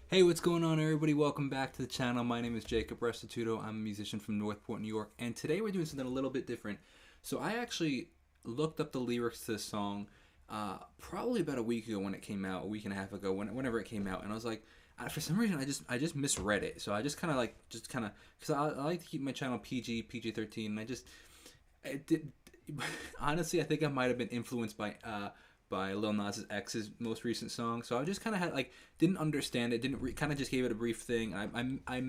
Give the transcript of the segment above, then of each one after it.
Hey, what's going on, everybody? Welcome back to the channel. My name is Jacob Restituto. I'm a musician from Northport, New York, and today we're doing something a little bit different. So I actually looked up the lyrics to this song probably about a week ago when it came out, a week and a half ago, whenever it came out, and I was like, for some reason, I just misread it. So I just kind of because I like to keep my channel PG 13, and it did. Honestly, I think I might have been influenced by Lil Nas X's most recent song. So I just kind of had didn't understand it, didn't kind of just gave it a brief thing. I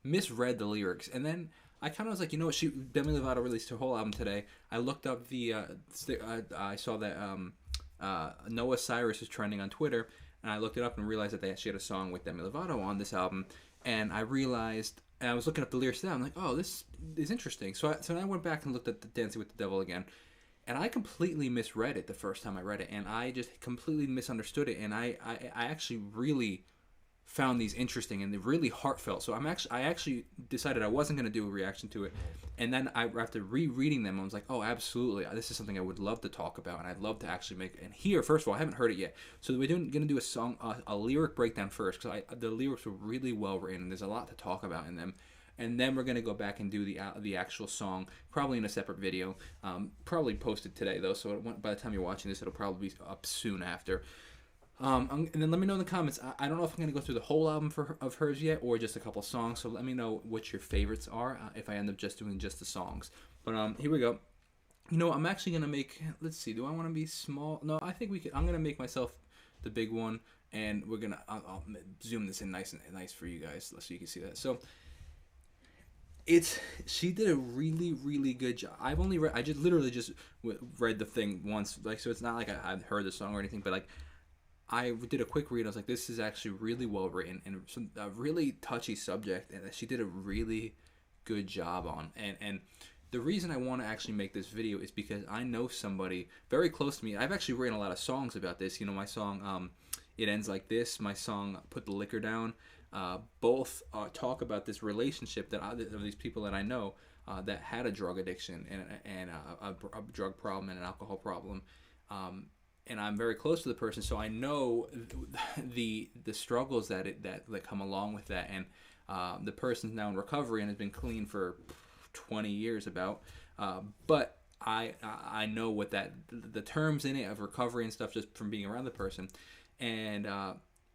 misread the lyrics, and then I kind of was like, you know what? Demi Lovato released her whole album today. I looked up I saw that Noah Cyrus is trending on Twitter, and I looked it up and realized that they actually had a song with Demi Lovato on this album, and I realized. And I was looking up the lyrics to that. I'm like, oh, this is interesting. So I went back and looked at the Dancing with the Devil again, and I completely misread it the first time I read it, and I just completely misunderstood it, and I actually really found these interesting and they're really heartfelt. So I actually decided I wasn't going to do a reaction to it, and then after rereading them, I was like, oh, absolutely, this is something I would love to talk about, and I'd love to actually make. And here, first of all, I haven't heard it yet, so we're going to do a lyric breakdown first, because the lyrics were really well written, and there's a lot to talk about in them. And then we're gonna go back and do the actual song, probably in a separate video, probably posted today though. So by the time you're watching this, it'll probably be up soon after. And then let me know in the comments. I don't know if I'm gonna go through the whole album of hers yet, or just a couple songs. So let me know what your favorites are. If I end up just doing just the songs, but here we go. You know, I'm actually gonna make. Let's see. Do I want to be small? No, I think we could. I'm gonna make myself the big one, and I'll zoom this in nice and nice for you guys, so you can see that. So she did a really good job. I just literally just read the thing once, like, so it's not like I've heard the song or anything, but like I did a quick read. I was like, this is actually really well written and a really touchy subject, and she did a really good job on. And the reason I want to actually make this video is because I know somebody very close to me. I've actually written a lot of songs about this. You know, my song "It Ends Like This," my song "Put the Liquor Down." Both talk about this relationship of these people that I know that had a drug addiction and a drug problem and an alcohol problem. And I'm very close to the person, so I know the struggles that come along with that. And the person's now in recovery and has been clean for 20 years about. But I know what the terms in it of recovery and stuff just from being around the person. And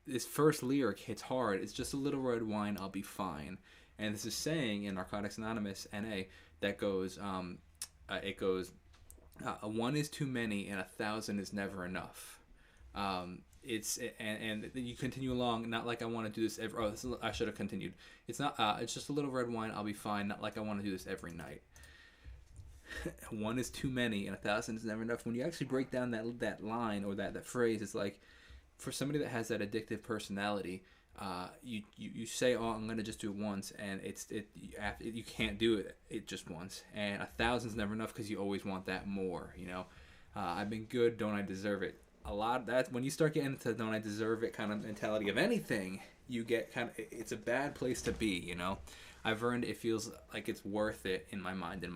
this first lyric hits hard. It's just a little red wine, I'll be fine. And this is saying in Narcotics Anonymous NA that goes, it goes, one is too many and 1,000 is never enough. It's and you continue along. Not like I want to do this every. I should have continued. It's not. It's just a little red wine. I'll be fine. Not like I want to do this every night. One is too many and 1,000 is never enough. When you actually break down that line or that phrase, it's like, for somebody that has that addictive personality, you say, oh, I'm gonna just do it once, and you can't do it just once, and 1,000's never enough because you always want that more. You know, I've been good, don't I deserve it? A lot of that, when you start getting into don't I deserve it kind of mentality of anything, you get it's a bad place to be. You know, I've earned it. Feels like it's worth it in my mind. It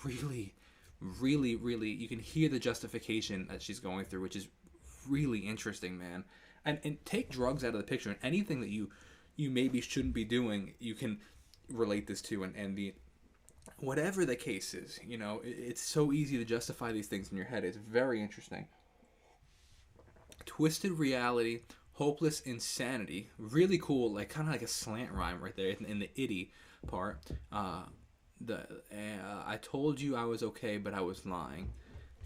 really, you can hear the justification that she's going through, which is really interesting, man. And take drugs out of the picture, and anything that you maybe shouldn't be doing, you can relate this to. And the whatever the case is, you know, it's so easy to justify these things in your head. It's very interesting. Twisted reality, hopeless insanity, really cool, like kind of like a slant rhyme right there in the itty part. I told you I was okay, but I was lying.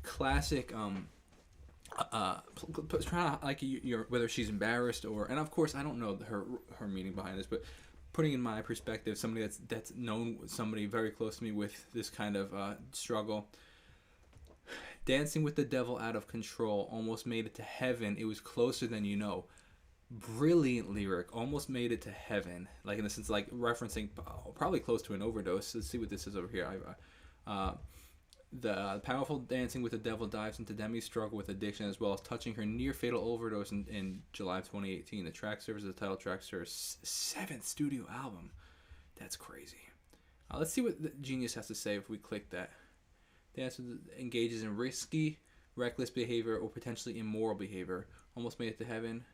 Classic trying to, like, whether she's embarrassed or, and of course I don't know her meaning behind this, but putting in my perspective, somebody that's known somebody very close to me with this kind of struggle. Dancing with the devil out of control, almost made it to heaven, it was closer than you know. Brilliant lyric, almost made it to heaven, like in the sense, like referencing probably close to an overdose. Let's see what this is over here. The powerful dancing with the devil dives into Demi's struggle with addiction, as well as touching her near fatal overdose in July of 2018. The track serves as the title track to her seventh studio album. That's crazy. Let's see what the Genius has to say if we click that. Dancer engages in risky, reckless behavior or potentially immoral behavior. Almost made it to heaven.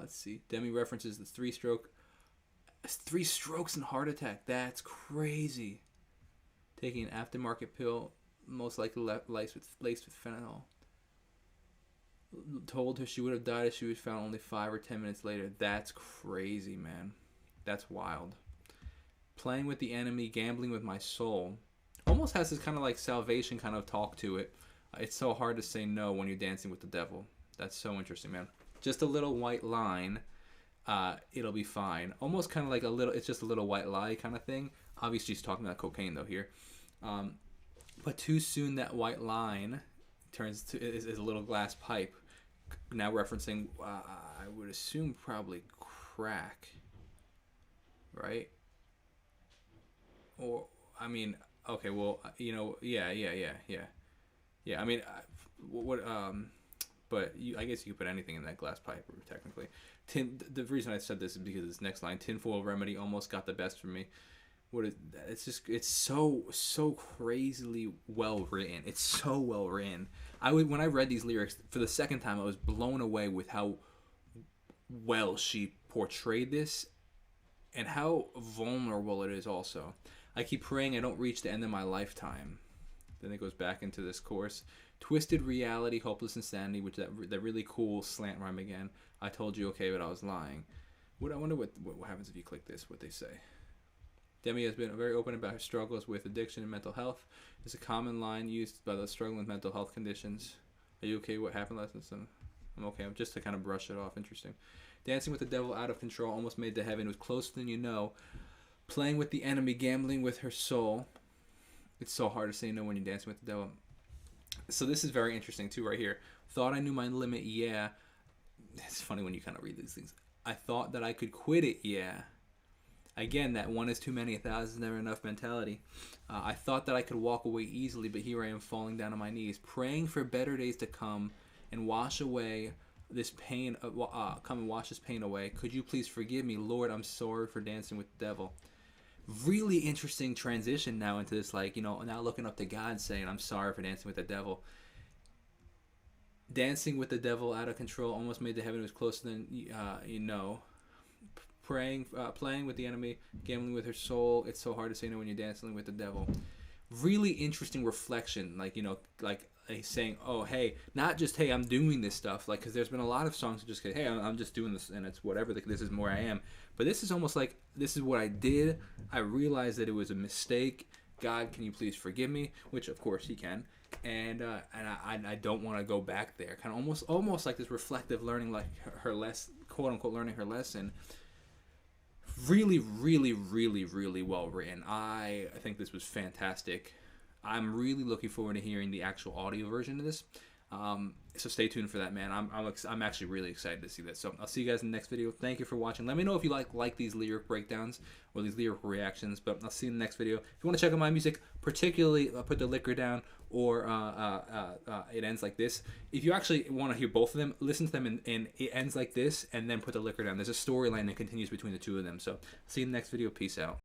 Let's see. Demi references the three strokes and heart attack. That's crazy. Taking an aftermarket pill, most likely laced with fentanyl. Told her she would have died if she was found only 5 or 10 minutes later. That's crazy, man. That's wild. Playing with the enemy, gambling with my soul. Almost has this kind of like salvation kind of talk to it. It's so hard to say no when you're dancing with the devil. That's so interesting, man. Just a little white line. It'll be fine. Almost kind of like it's just a little white lie kind of thing. Obviously, she's talking about cocaine though here. But too soon that white line is a little glass pipe. Now referencing, I would assume probably crack, right? Or, I mean, okay, well, yeah. I mean, but I guess you could put anything in that glass pipe, technically. The reason I said this is because this next line, tinfoil remedy almost got the best for me. It's so crazily well written. It's so well written. When I read these lyrics for the second time, I was blown away with how well she portrayed this and how vulnerable it is also. I keep praying I don't reach the end of my lifetime. Then it goes back into this chorus. Twisted reality, hopeless insanity, which that really cool slant rhyme again. I told you okay, but I was lying. I wonder what happens if you click this, what they say. Demi has been very open about her struggles with addiction and mental health. It's a common line used by those struggling with mental health conditions. Are you okay? What happened last night? I'm okay. I'm just to kind of brush it off. Interesting. Dancing with the devil out of control, almost made to heaven. It was closer than you know. Playing with the enemy, gambling with her soul. It's so hard to say no when you're dancing with the devil. So this is very interesting too right here. Thought I knew my limit, yeah. It's funny when you kind of read these things. I thought that I could quit it, yeah. Again, that one is too many, 1,000 is never enough mentality. I thought that I could walk away easily, but here I am falling down on my knees, praying for better days to come and wash away this pain. Come and wash this pain away. Could you please forgive me, Lord? I'm sorry for dancing with the devil. Really interesting transition now into this, now looking up to God, saying I'm sorry for dancing with the devil. Dancing with the devil out of control, almost made to heaven. It was closer than you know. Playing with the enemy, gambling with her soul. It's so hard to say no when you're dancing with the devil. Really interesting reflection, saying, oh, hey, not just, hey, I'm doing this stuff, because there's been a lot of songs that just say, hey, I'm just doing this, and it's whatever, this is more I am. But this is almost like, this is what I did. I realized that it was a mistake. God, can you please forgive me? Which, of course, he can. And I don't want to go back there. Kind of almost like this reflective learning, like her lesson, quote unquote, learning her lesson. Really, really, really, really well written. I think this was fantastic. I'm really looking forward to hearing the actual audio version of this. So stay tuned for that, man. I'm actually really excited to see that. So I'll see you guys in the next video. Thank you for watching. Let me know if you like these lyric breakdowns or these lyrical reactions. But I'll see you in the next video. If you want to check out my music, particularly Put the Liquor Down or It Ends Like This. If you actually want to hear both of them, listen to them in It Ends Like This and then Put the Liquor Down. There's a storyline that continues between the two of them. So see you in the next video. Peace out.